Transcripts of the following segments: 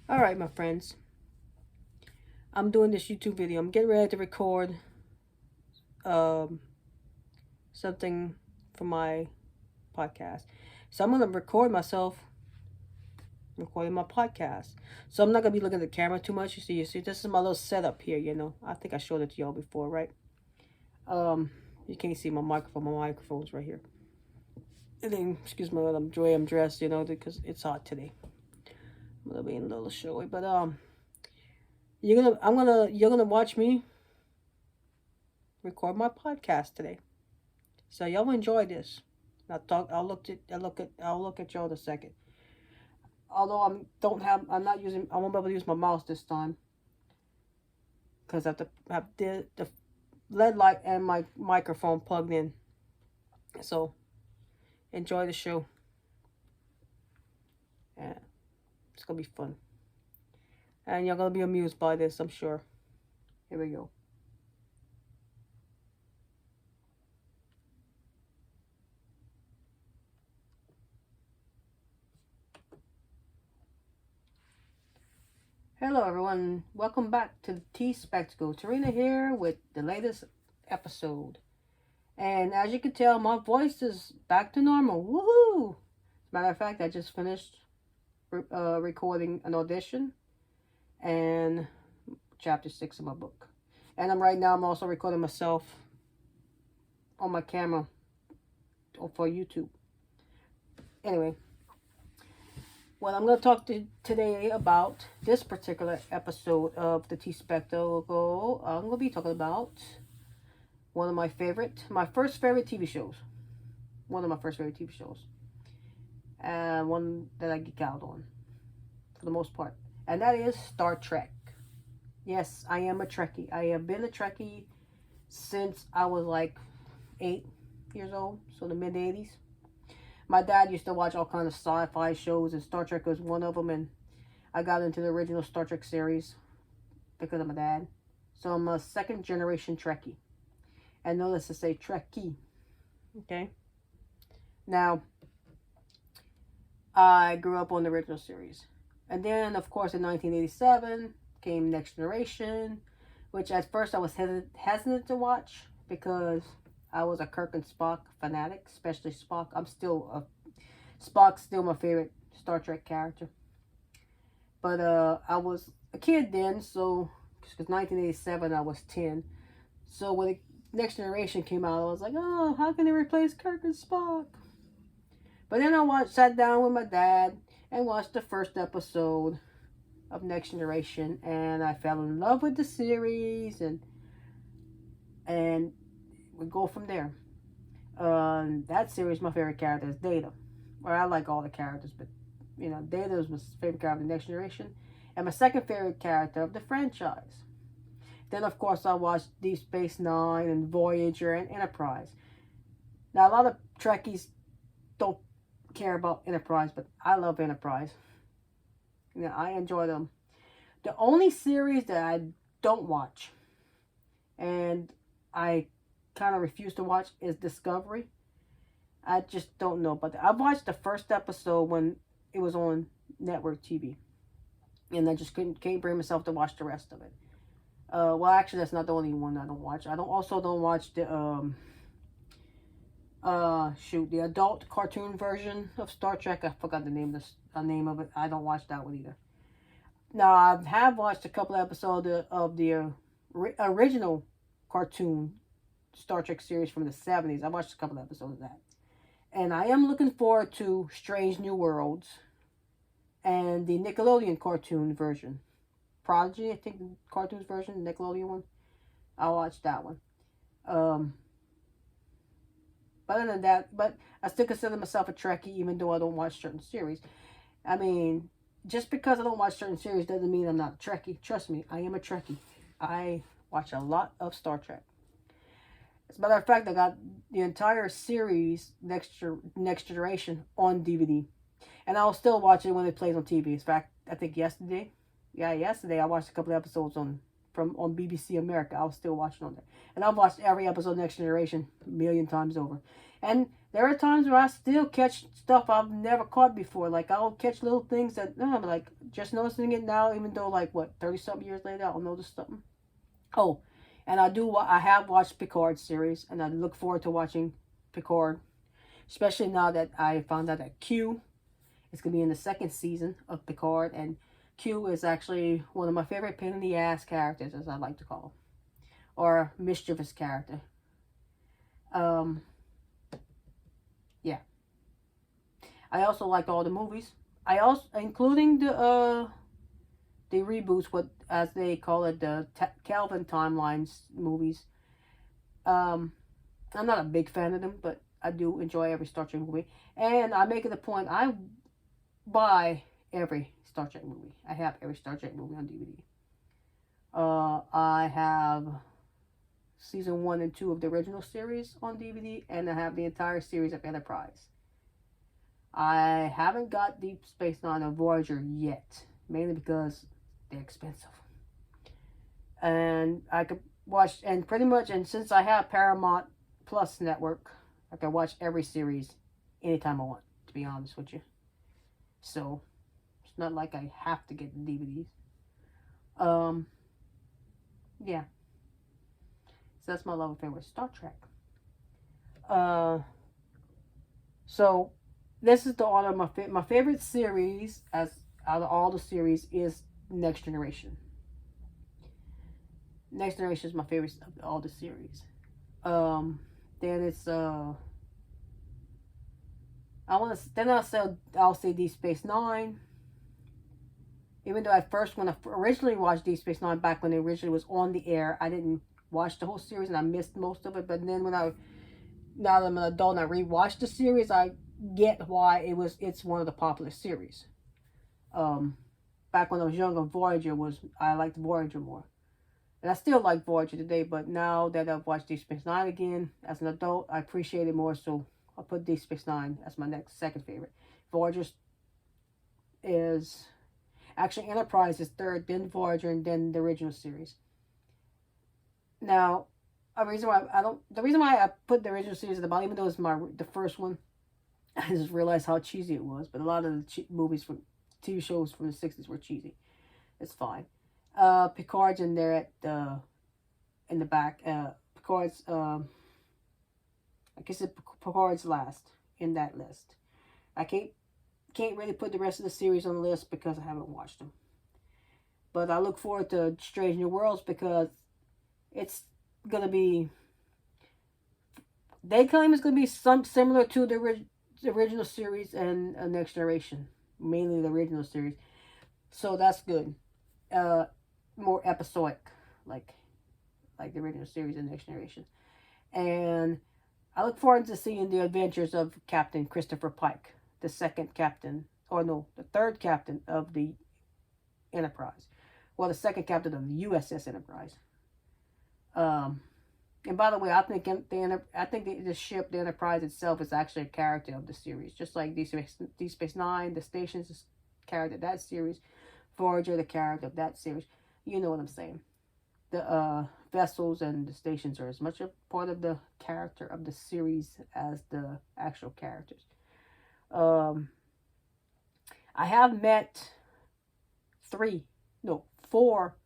Alright, my friends. I'm doing this YouTube video. I'm getting ready to record um, something for my podcast. So I'm going to record myself recording my podcast. So I'm not going to be looking at the camera too much. You see, this is my little setup here. I think I showed it to y'all before, right? You can't see my microphone. My microphone's right here. And then, excuse me, the way I'm dressed, because it's hot today. I'm going to be in a little showy. But, you're gonna watch me record my podcast today. So y'all enjoy this. I'll look at y'all in a second. Although I won't be able to use my mouse this time because I have to have the LED light and my microphone plugged in. So enjoy the show. Yeah, it's gonna be fun, and you're gonna be amused by this, I'm sure. Here we go. Hello, everyone. Welcome back to the T Spectacle. Tarina here with the latest episode. And as you can tell, my voice is back to normal. Woohoo! As a matter of fact, I just finished recording an audition and chapter 6 of my book. And I'm also recording myself on my camera for YouTube. Anyway, what I'm going to talk today about this particular episode of the T Spectacle, I'm going to be talking about one of my first favorite TV shows. One of my first favorite TV shows. And one that I geek out on, for the most part. And that is Star Trek. Yes, I am a Trekkie. I have been a Trekkie since I was like 8 years old, so the mid-80s. My dad used to watch all kinds of sci-fi shows, and Star Trek was one of them, and I got into the original Star Trek series because of my dad. So I'm a second-generation Trekkie. And notice to say Trekkie. Okay? Now, I grew up on the original series. And then, of course, in 1987 came Next Generation, which at first I was hesitant to watch because I was a Kirk and Spock fanatic, especially Spock. Spock's still my favorite Star Trek character. But I was a kid then, so because 1987 I was 10. So when the Next Generation came out, I was like, oh, how can they replace Kirk and Spock? But then sat down with my dad and watched the first episode of Next Generation, and I fell in love with the series, and we go from there. That series, my favorite character is Data. Or I like all the characters, but Data was my favorite character of the Next Generation, and my second favorite character of the franchise. Then, of course, I watched Deep Space Nine and Voyager and Enterprise. Now, a lot of Trekkies don't care about Enterprise, but I love Enterprise. I enjoy them. The only series that I don't watch, and I kind of refuse to watch, is Discovery. I just don't know, but I watched the first episode when it was on network TV, and I just can't bring myself to watch the rest of it. Well, actually, that's not the only one I don't watch. I don't watch the the adult cartoon version of Star Trek. I forgot the name of it. I don't watch that one either. Now, I have watched a couple episodes of the original cartoon Star Trek series from the 70s. I watched a couple episodes of that. And I am looking forward to Strange New Worlds and the Nickelodeon cartoon version. Prodigy, I think the cartoons version, the Nickelodeon one. I'll watch that one. But other than that, but I still consider myself a Trekkie, even though I don't watch certain series. I mean, just because I don't watch certain series doesn't mean I'm not a Trekkie. Trust me, I am a Trekkie. I watch a lot of Star Trek. As a matter of fact, I got the entire series, Next Generation, on DVD. And I'll still watch it when it plays on TV. In fact, I think yesterday I watched a couple episodes on from on BBC America. I was still watching on there. And I've watched every episode of Next Generation a million times over. And there are times where I still catch stuff I've never caught before. Like, I'll catch little things that, I'm like, just noticing it now, even though, like, what, 30-something years later, I'll notice something. Oh, and I have watched Picard series, and I look forward to watching Picard, especially now that I found out that Q is going to be in the second season of Picard, and Q is actually one of my favorite pain-in-the-ass characters, as I like to call him, or mischievous character. Yeah. I also like all the movies. I also, including the reboots, what as they call it, the Calvin timelines movies. I'm not a big fan of them, but I do enjoy every Star Trek movie, and I make it a point I buy every Star Trek movie. I have every Star Trek movie on DVD. I have season 1 and 2 of the original series on DVD, and I have the entire series of Enterprise. I haven't got Deep Space Nine or Voyager yet, mainly because they're expensive. And I could watch, and pretty much, and since I have Paramount Plus network, I can watch every series anytime I want, to be honest with you. So, it's not like I have to get the DVDs. Yeah. So that's my love affair with Star Trek. So, this is the order of my favorite series, as out of all the series, is Next Generation. Next Generation is my favorite of all the series. Then it's I'll say Deep Space Nine. Even though when I originally watched Deep Space Nine back when it originally was on the air, I didn't watch the whole series and I missed most of it. But then now that I'm an adult and I rewatched the series, I get why it's one of the popular series. Back when I was younger, I liked Voyager more. And I still like Voyager today, but now that I've watched Deep Space Nine again as an adult, I appreciate it more, so I'll put Deep Space Nine as my second favorite. Voyager is actually Enterprise is third, then Voyager, and then the original series. Now, the reason why I put the original series at the bottom, even though it's the first one, I just realized how cheesy it was. But a lot of the movies from TV shows from the 60s were cheesy. It's fine. Picard's in there in the back. Picard's I guess Picard's last in that list. I can't really put the rest of the series on the list because I haven't watched them. But I look forward to Strange New Worlds because it's gonna be. They claim it's gonna be some similar to the original series and Next Generation, mainly the original series. So that's good. More episodic, like the original series and Next Generation. And I look forward to seeing the adventures of Captain Christopher Pike, the third captain of the Enterprise. Well, the second captain of the USS Enterprise. And by the way, I think the ship, the Enterprise itself, is actually a character of the series. Just like Deep Space Nine, the station's is character of that series. Voyager, the character of that series. You know what I'm saying. The vessels and the stations are as much a part of the character of the series as the actual characters. I have met 4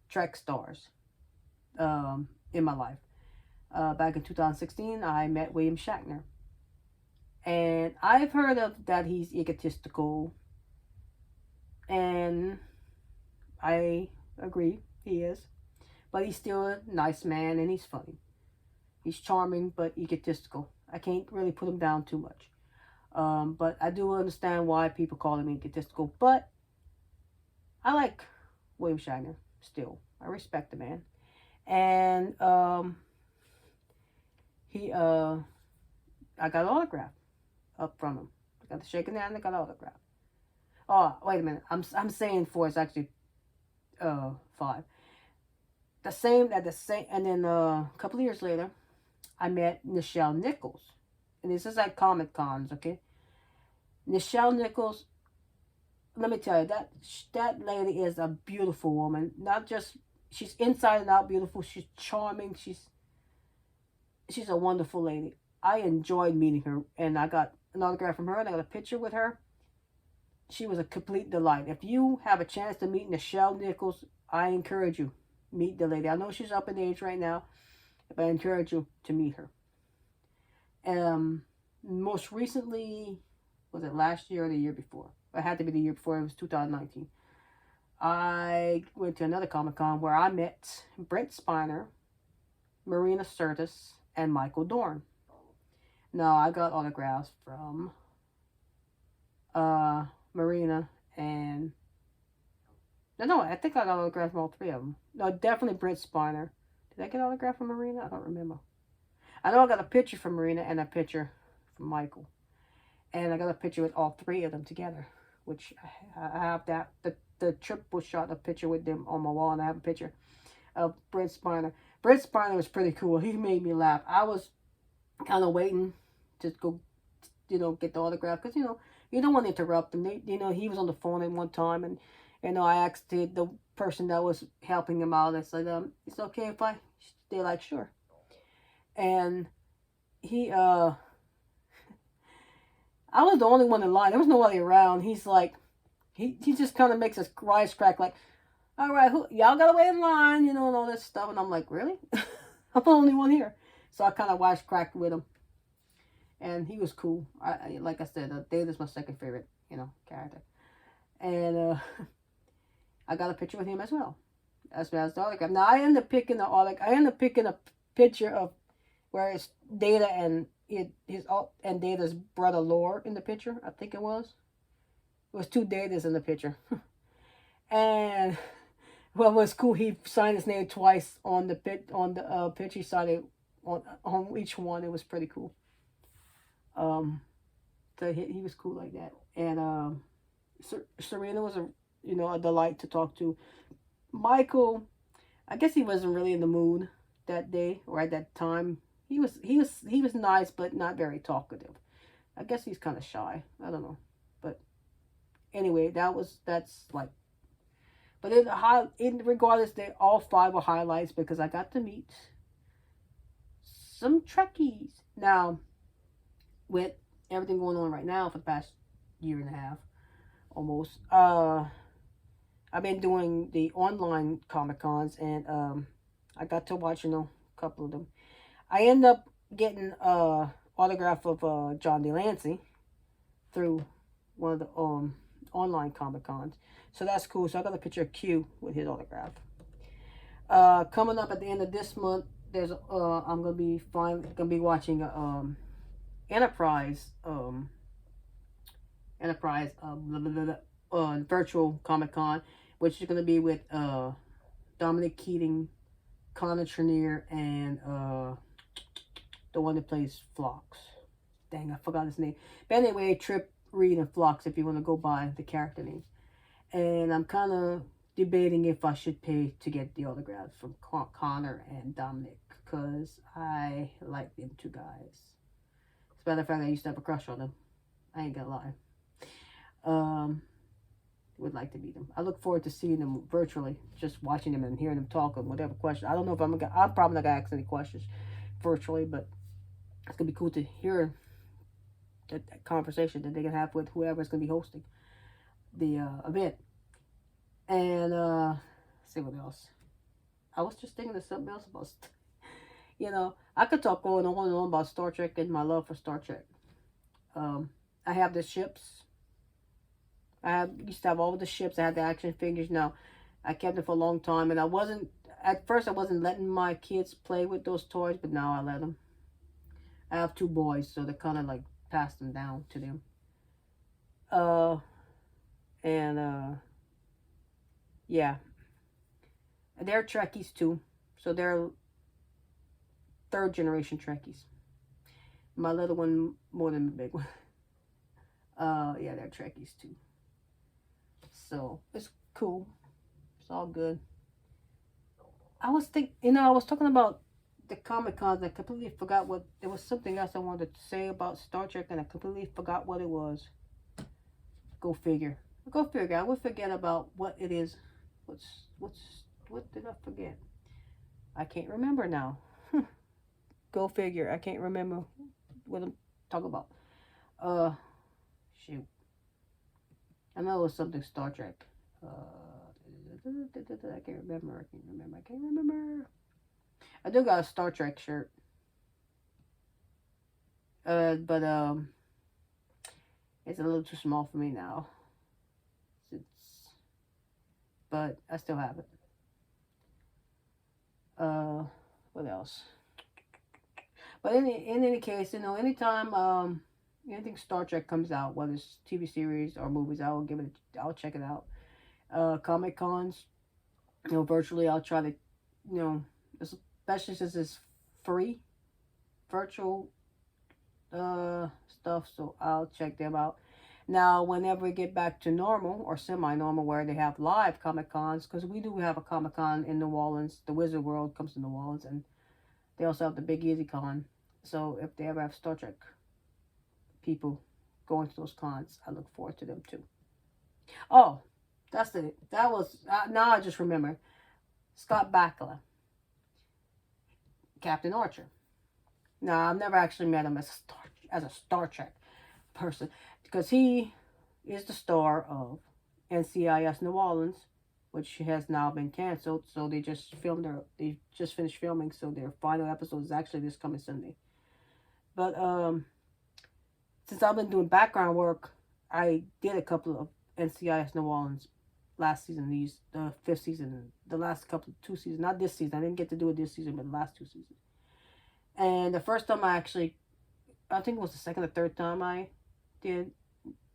Trek stars in my life. Back in 2016, I met William Shatner. And I've heard of that he's egotistical. And I agree, he is. But he's still a nice man and he's funny. He's charming but egotistical. I can't really put him down too much. But I do understand why people call him egotistical. But I like William Shatner still. I respect the man. And I got an autograph up from him. I got the shaking hand and I got an autograph. Oh, wait a minute. I'm saying 4. It's actually 5. And then a couple of years later, I met Nichelle Nichols. And this is at Comic Cons, okay? Nichelle Nichols, let me tell you, that lady is a beautiful woman. Not just she's inside and out beautiful. She's charming. She's a wonderful lady. I enjoyed meeting her, and I got an autograph from her, and I got a picture with her. She was a complete delight. If you have a chance to meet Nichelle Nichols, I encourage you, meet the lady. I know she's up in age right now, but I encourage you to meet her. Most recently, was it last year or the year before? It had to be the year before. It was 2019. I went to another Comic-Con where I met Brent Spiner, Marina Sirtis, and Michael Dorn. Now, I got autographs from Marina and... No, I think I got autographs from all three of them. No, definitely Brent Spiner. Did I get autograph from Marina? I don't remember. I know I got a picture from Marina and a picture from Michael. And I got a picture with all three of them together, which I have that. The triple shot, a picture with them on my wall, and I have a picture of Brent Spiner. Brent Spiner was pretty cool. He made me laugh. I was kind of waiting to go, get the autograph, because, you don't want to interrupt him. He was on the phone at one time, and, I asked the person that was helping him out, I said, it's okay if they're like, sure. And he, I was the only one in line. There was nobody around. He's like, he just kind of makes us wisecrack, like, all right, y'all gotta wait in line, and all this stuff. And I'm like, really? I'm the only one here. So I kind of wisecracked with him. And he was cool. Like I said, David's my second favorite, character. And I got a picture with him as well. As well as the autograph. Now, I ended up picking a picture of where it's Data and Data's brother Lore in the picture. I think it was. It was two Datas in the picture. And what was cool, he signed his name twice on the picture. He signed it on each one. It was pretty cool. So he was cool like that. And Serena was a delight to talk to. Michael, I guess he wasn't really in the mood that day or at that time. He was nice, but not very talkative. I guess he's kind of shy. I don't know, but anyway, that's like. But regardless, they all five were highlights because I got to meet some Trekkies. Now, with everything going on right now for the past year and a half, almost, I've been doing the online Comic-Cons, and I got to watch, a couple of them. I end up getting autograph of John DeLancey through one of the online Comic-Cons. So that's cool. So I got a picture of Q with his autograph. Coming up at the end of this month, there's I'm gonna be watching Enterprise virtual Comic-Con, which is gonna be with Dominic Keating, Connor Trenier, and the one that plays Phlox. Dang, I forgot his name. But anyway, Trip, Reed, and Phlox, if you want to go by the character names. And I'm kind of debating if I should pay to get the autographs from Connor and Dominic, because I like them two guys. As a matter of fact, I used to have a crush on them. I ain't gonna lie. Would like to meet them. I look forward to seeing them virtually, just watching them and hearing them talk on whatever question. I don't know if I'm probably not gonna ask any questions virtually, but it's gonna be cool to hear that conversation that they can have with whoever's gonna be hosting the event. And let's see what else. I was just thinking of something else about I could talk on and on about Star Trek and my love for Star Trek. I have the ships. I used to have all the ships. I had the action figures. Now, I kept them for a long time, and at first I wasn't letting my kids play with those toys, but now I let them. I have two boys, so they kind of like pass them down to them. Yeah. They're Trekkies too, so they're third generation Trekkies. My little one more than the big one. Yeah, they're Trekkies too. So it's cool. It's all good. I was talking about the Comic-Cons. I completely forgot there was something else I wanted to say about Star Trek, and I completely forgot what it was. Go figure. I would forget about what it is. What's What did I forget? I can't remember now. Go figure. I can't remember what I'm talking about. Uh, shoot. I know it was something Star Trek. I can't remember. I can't remember. I do got a Star Trek shirt. But it's a little too small for me now. But I still have it. What else? But in any case, anytime anything Star Trek comes out, whether it's TV series or movies, I'll check it out. Comic Cons, virtually, I'll try to, especially since it's free, virtual stuff, so I'll check them out. Now, whenever we get back to normal or semi-normal, where they have live Comic Cons, because we do have a Comic Con in New Orleans, the Wizard World comes to New Orleans, and they also have the Big Easy Con. So if they ever have Star Trek people going to those cons, I look forward to them too. Oh, now I just remember Scott Bakula, Captain Archer. Now, I've never actually met him as a Star Trek person, because he is the star of NCIS New Orleans, which has now been canceled. So they just finished filming, so their final episode is actually this coming Sunday. But since I've been doing background work, I did a couple of NCIS New Orleans last season, the 5th season, the last couple 2 seasons, not this season. I didn't get to do it this season, but the last 2 seasons. And the first time I think it was the second or third time I did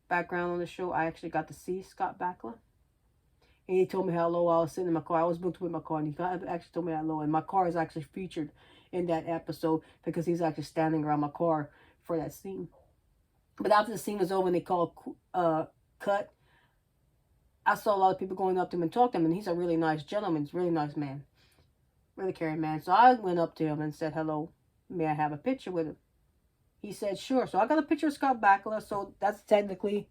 background on the show, I actually got to see Scott Bakula. And he told me hello. I was sitting in my car. I was booked with my car, and he actually told me hello. And my car is actually featured in that episode because he's actually standing around my car for that scene. But after the scene was over and they called cut, I saw a lot of people going up to him and talking to him. And he's a really nice gentleman. He's a really nice man. Really caring man. So I went up to him and said, hello, may I have a picture with him? He said, sure. So I got a picture of Scott Bakula. So that's technically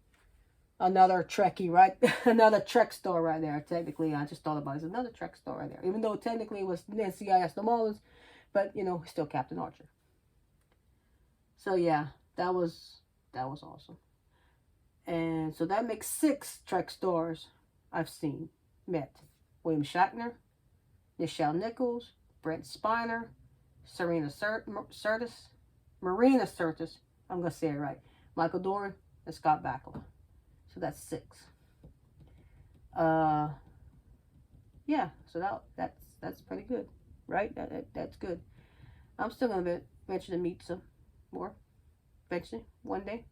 another Trekkie, right? Another Trek star right there. Technically, I just thought about it. It's another Trek star right there. Even though technically it was NCIS New Orleans, but he's still Captain Archer. So yeah, that was awesome. And so that makes 6 Trek stars I've met. William Shatner, Nichelle Nichols, Brent Spiner, Marina Sirtis, I'm going to say it right, Michael Dorn, and Scott Bakula. So that's 6. Yeah, so that's pretty good, right? That's good. I'm still going to eventually meet some more, eventually, one day.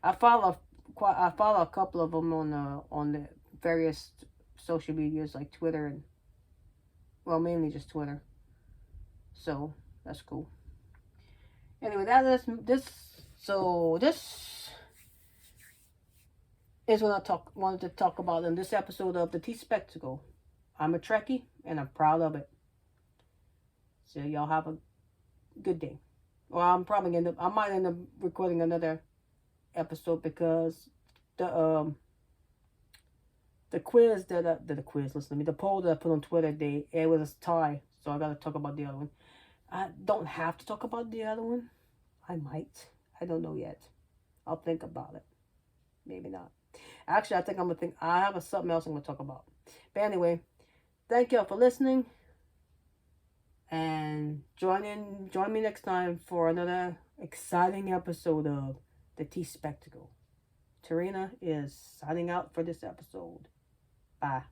I follow a couple of them on the various social medias like Twitter and, well, mainly just Twitter. So that's cool. Anyway, this is what I wanted to talk about in this episode of the T-Spectacle. I'm a Trekkie and I'm proud of it. So y'all have a good day. Well, I might end up recording another episode because the quiz the poll that I put on Twitter, it was a tie, so I gotta talk about the other one. I don't have to talk about the other one. I might. I don't know yet. I'll think about it. Maybe not. Actually, I have something else I'm gonna talk about. But anyway, thank y'all for listening. And join me next time for another exciting episode of the T-Spectacle. Tarina is signing out for this episode. Bye.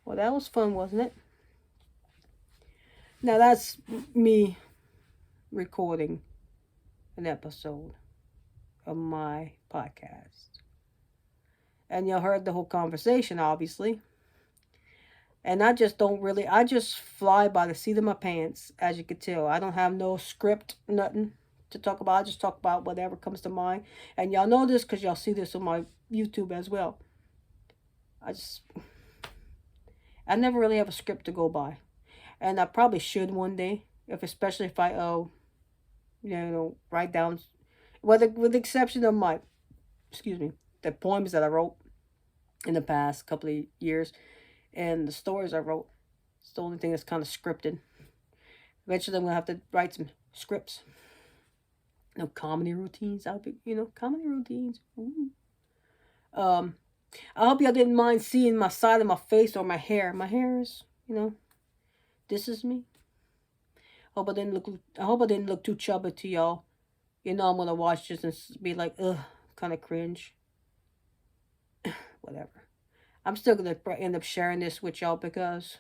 Well, that was fun, wasn't it? Now that's me recording an episode of my podcast. And you heard the whole conversation, obviously. And I just fly by the seat of my pants, as you can tell. I don't have no script, nothing to talk about. I just talk about whatever comes to mind. And y'all know this because y'all see this on my YouTube as well. I never really have a script to go by. And I probably should one day, especially if I, write down. with the exception of the poems that I wrote in the past couple of years, and the stories I wrote. It's the only thing that's kind of scripted. Eventually, I'm gonna have to write some scripts. Comedy routines. I'll be, comedy routines. Ooh. Um, I hope y'all didn't mind seeing my side of my face or my hair. My hair is, this is me. I hope I didn't look too chubby to y'all. I'm gonna watch this and be like, ugh, kind of cringe. Whatever. I'm still gonna end up sharing this with y'all because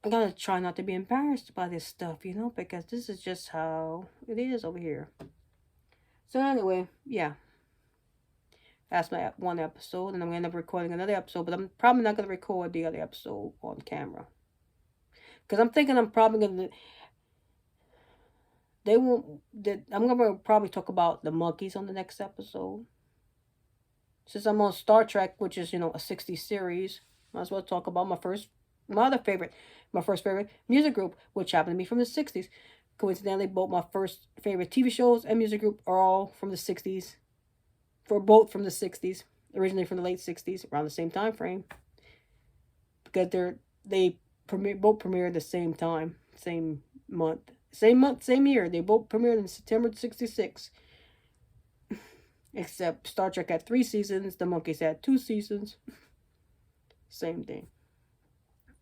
I gotta try not to be embarrassed by this stuff, because this is just how it is over here. So anyway, yeah. That's my one episode, and I'm gonna end up recording another episode, but I'm probably not gonna record the other episode on camera. Because I'm thinking I'm probably gonna I'm gonna probably talk about the monkeys on the next episode. Since I'm on Star Trek, which is, a 60s series, might as well talk about my first favorite music group, which happened to be from the 60s. Coincidentally, both my first favorite TV shows and music group are all from the 60s. Both from the 60s, originally from the late 60s, around the same time frame. Because they both premiered the same time, same month, same year. They both premiered in September 66. Except Star Trek had 3 seasons, the Monkees had 2 seasons. Same thing.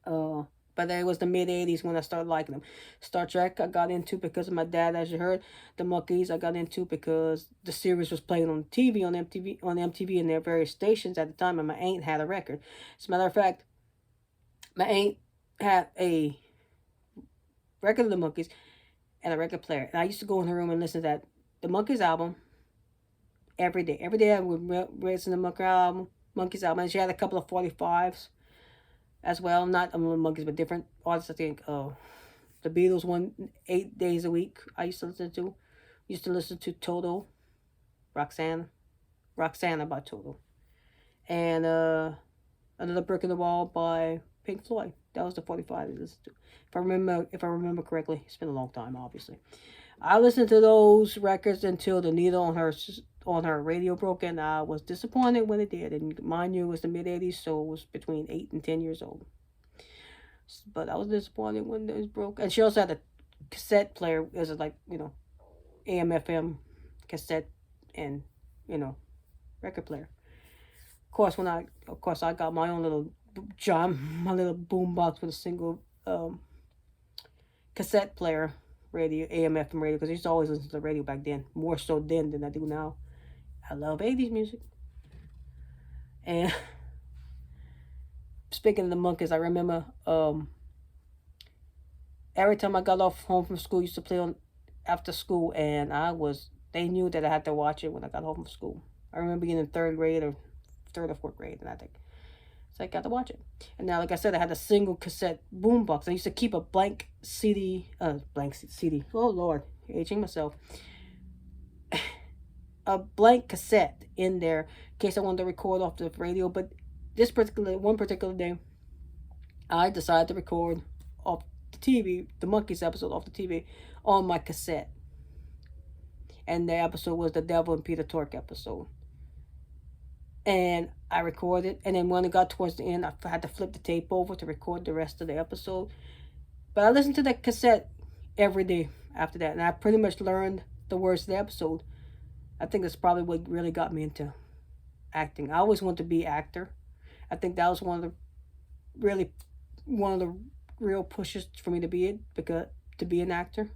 But it was the mid-80s when I started liking them. Star Trek I got into because of my dad, as you heard. The Monkees I got into because the series was playing on TV, on MTV and their various stations at the time, and my aunt had a record. As a matter of fact, my aunt had a record of the Monkees and a record player. And I used to go in her room and listen to the Monkees album every day. Every day I would listen to the Monkees album. And she had a couple of 45s as well. Not Monkees, but different artists. I think the Beatles 8 days a week I used to listen to. Used to listen to Toto, Roxanne by Toto. And Another Brick in the Wall by Pink Floyd. That was the 45 I listened to. If I remember correctly. It's been a long time, obviously. I listened to those records until the needle on her radio broke, and I was disappointed when it did. And mind you, it was the mid-80s, so it was between 8 and 10 years old. But I was disappointed when it broke. And she also had a cassette player. It was like, AM, FM, cassette, and, record player. Of course, I got my own little boom box with a single cassette player, radio, AM, FM radio, because I used to always listen to the radio back then, more so then than I do now. I love 80s music. And speaking of the Monkees, I remember every time I got home from school, I used to play on after school, and they knew that I had to watch it when I got home from school. I remember being in 3rd or 4th grade, and I think, so I got to watch it. And now, like I said, I had a single cassette boombox. I used to keep a blank CD. Oh, Lord, aging myself. A blank cassette in there in case I wanted to record off the radio. But one particular day, I decided to record off the TV, the Monkees episode off the TV, on my cassette. And the episode was the Devil and Peter Tork episode. And I recorded, and then when it got towards the end, I had to flip the tape over to record the rest of the episode. But I listened to that cassette every day after that, and I pretty much learned the words of the episode. I think that's probably what really got me into acting. I always wanted to be an actor. I think that was one of the real pushes for me to be an actor. It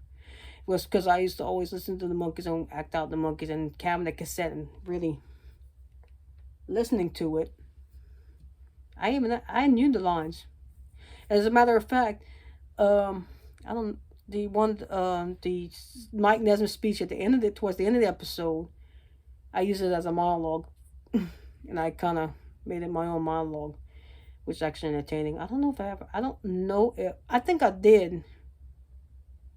was because I used to always listen to the Monkees and act out the Monkees and having the cassette and really listening to it. I knew the lines. As a matter of fact, the Mike Nesmith speech towards the end of the episode, I used it as a monologue, and I kind of made it my own monologue, which is actually entertaining. I think I did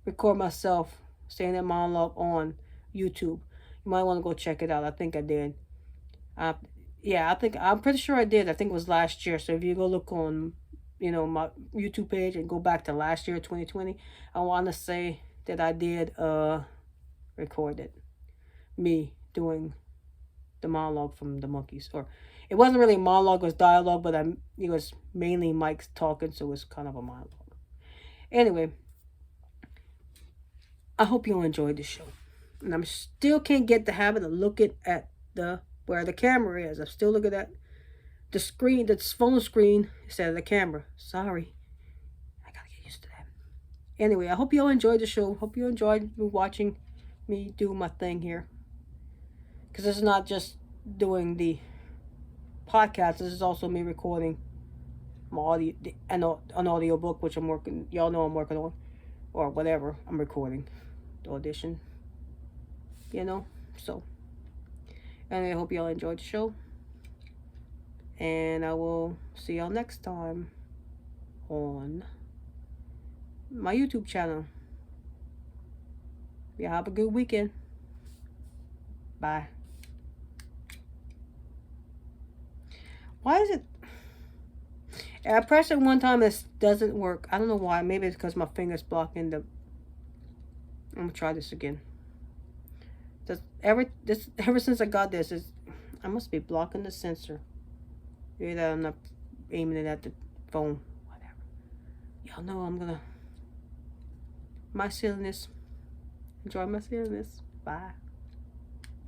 record myself saying that monologue on YouTube. You might want to go check it out. I think I did. I'm pretty sure I did. I think it was last year. So if you go look on, my YouTube page and go back to last year, 2020, I want to say that I did recorded me doing the monologue from the monkeys. Or it wasn't really a monologue, it was dialogue, but it was mainly Mike's talking, so it was kind of a monologue. Anyway, I hope you all enjoyed the show. And I still can't get the habit of looking at where the camera is. I'm still looking at the screen, the phone screen, instead of the camera. Sorry. I gotta get used to that. Anyway, I hope you all enjoyed the show. Hope you enjoyed watching me do my thing here. Because this is not just doing the podcast. This is also me recording my audio, an audiobook, which I'm working. Y'all know I'm working on, or whatever I'm recording, the audition. So. And I hope y'all enjoyed the show. And I will see y'all next time on my YouTube channel. Y'all have a good weekend. Bye. Why is it? I pressed it one time, it doesn't work. I don't know why. Maybe it's because my finger's blocking the... I'm going to try this again. Ever since I got this, I must be blocking the sensor. Maybe that I'm not aiming it at the phone. Whatever. Y'all know I'm gonna... my silliness. Enjoy my silliness. Bye.